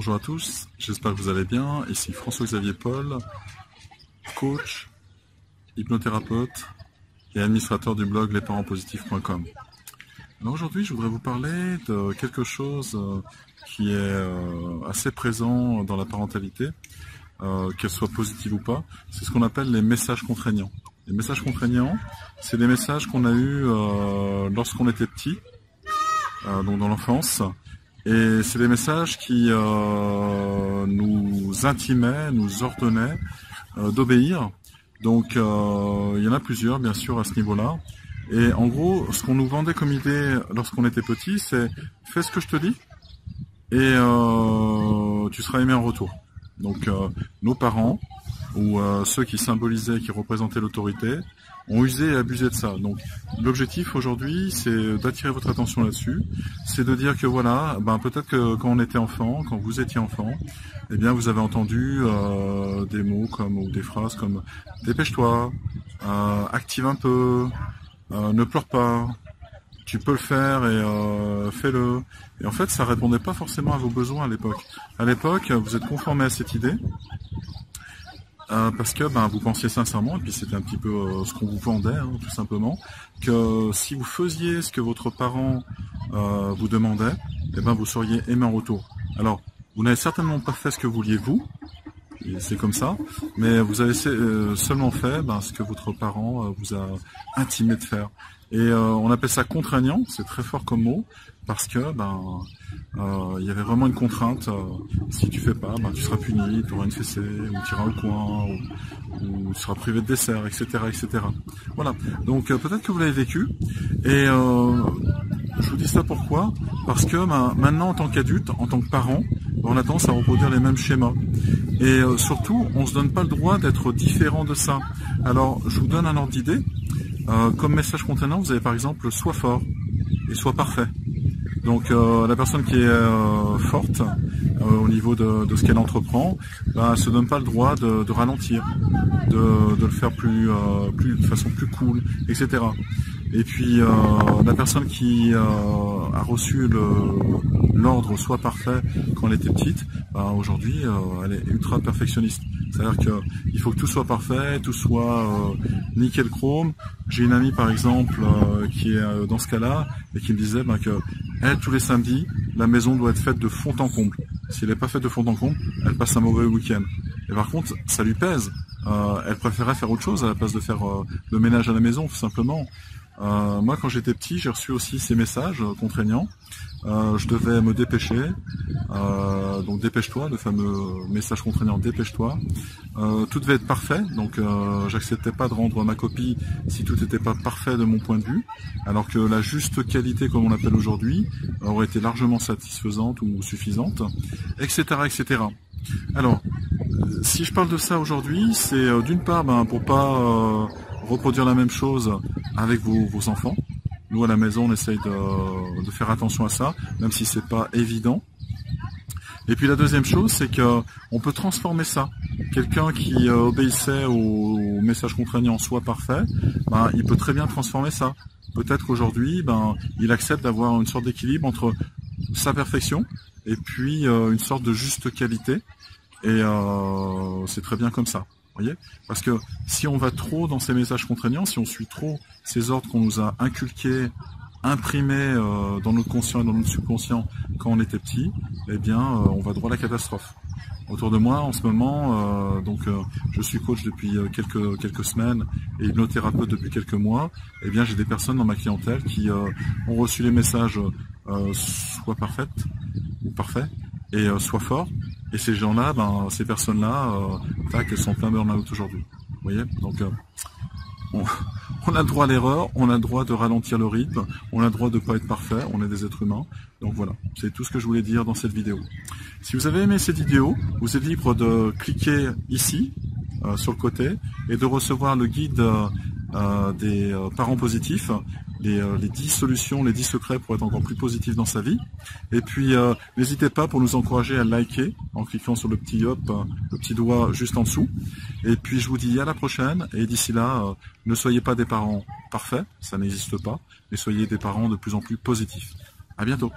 Bonjour à tous, j'espère que vous allez bien. Ici François-Xavier Paul, coach, hypnothérapeute et administrateur du blog lesparentspositifs.com. Alors aujourd'hui, je voudrais vous parler de quelque chose qui est assez présent dans la parentalité, qu'elle soit positive ou pas. C'est ce qu'on appelle les messages contraignants. Les messages contraignants, c'est des messages qu'on a eus lorsqu'on était petit, donc dans l'enfance. Et c'est des messages qui nous intimaient, nous ordonnaient d'obéir. Donc il y en a plusieurs bien sûr à ce niveau-là. Et en gros, ce qu'on nous vendait comme idée lorsqu'on était petit, c'est fais ce que je te dis et tu seras aimé en retour. Donc nos parents ou ceux qui symbolisaient, qui représentaient l'autorité, ont usé et abusé de ça. Donc l'objectif aujourd'hui, c'est d'attirer votre attention là-dessus, c'est de dire que voilà, peut-être que quand on était enfant, quand vous étiez enfant, eh bien vous avez entendu des mots comme ou des phrases comme dépêche-toi, active un peu, ne pleure pas, tu peux le faire et fais-le. Et en fait, ça répondait pas forcément à vos besoins à l'époque. À l'époque, vous êtes conformé à cette idée. Parce que vous pensiez sincèrement, et puis c'était un petit peu ce qu'on vous vendait, tout simplement, que si vous faisiez ce que votre parent vous demandait, vous seriez aimé en retour. Alors, vous n'avez certainement pas fait ce que vouliez vous, c'est comme ça, mais vous avez seulement fait ce que votre parent vous a intimé de faire. Et on appelle ça contraignant, c'est très fort comme mot, parce que il y avait vraiment une contrainte. Si tu fais pas, tu seras puni, tu auras une fessée, ou tu iras au coin, ou tu seras privé de dessert, etc., etc. Voilà. Donc peut-être que vous l'avez vécu. Et je vous dis ça pourquoi? Parce que maintenant, en tant qu'adulte, en tant que parent, on a tendance à reproduire les mêmes schémas. Et surtout, on se donne pas le droit d'être différent de ça. Alors, je vous donne un ordre d'idée. Comme message contraignant, vous avez par exemple sois fort et sois parfait. Donc la personne qui est forte au niveau de ce qu'elle entreprend, elle se donne pas le droit de ralentir, de le faire de façon plus cool, etc. Et puis la personne qui a reçu l'ordre soit parfait quand elle était petite, aujourd'hui elle est ultra perfectionniste. C'est-à-dire qu'il faut que tout soit parfait, tout soit nickel chrome. J'ai une amie par exemple qui est dans ce cas-là et qui me disait que elle, tous les samedis, la maison doit être faite de fond en comble. Si elle n'est pas faite de fond en comble, elle passe un mauvais week-end. Et par contre, ça lui pèse. Elle préférait faire autre chose à la place de faire le ménage à la maison, tout simplement. Moi, quand j'étais petit, j'ai reçu aussi ces messages contraignants. Je devais me dépêcher. Donc dépêche-toi, le fameux message contraignant dépêche-toi. Tout devait être parfait, donc j'acceptais pas de rendre ma copie si tout n'était pas parfait de mon point de vue, alors que la juste qualité, comme on l'appelle aujourd'hui, aurait été largement satisfaisante ou suffisante, etc., etc. Alors, si je parle de ça aujourd'hui, c'est d'une part pour pas reproduire la même chose avec vos enfants. Nous à la maison, on essaye de faire attention à ça, même si c'est pas évident. Et puis la deuxième chose, c'est que on peut transformer ça. Quelqu'un qui obéissait au message contraignant soit parfait, il peut très bien transformer ça. Peut-être qu'aujourd'hui, il accepte d'avoir une sorte d'équilibre entre sa perfection et puis une sorte de juste qualité. Et c'est très bien comme ça. Voyez, parce que si on va trop dans ces messages contraignants, si on suit trop ces ordres qu'on nous a inculqués, imprimés dans notre conscient et dans notre subconscient quand on était petit, on va droit à la catastrophe. Autour de moi, en ce moment, je suis coach depuis quelques semaines et hypnothérapeute depuis quelques mois. J'ai des personnes dans ma clientèle qui ont reçu les messages sois parfaite ou parfait et sois fort. Et ces gens-là, ces personnes-là, elles sont plein burn-out aujourd'hui. Vous voyez, donc on a le droit à l'erreur, on a le droit de ralentir le rythme, on a le droit de ne pas être parfait, on est des êtres humains. Donc voilà, c'est tout ce que je voulais dire dans cette vidéo. Si vous avez aimé cette vidéo, vous êtes libre de cliquer ici, sur le côté, et de recevoir le guide des parents positifs, les 10 solutions, les 10 secrets pour être encore plus positif dans sa vie. Et puis n'hésitez pas pour nous encourager à liker en cliquant sur le petit le petit doigt juste en dessous. Et puis je vous dis à la prochaine, et d'ici là, ne soyez pas des parents parfaits, ça n'existe pas, mais soyez des parents de plus en plus positifs. À bientôt.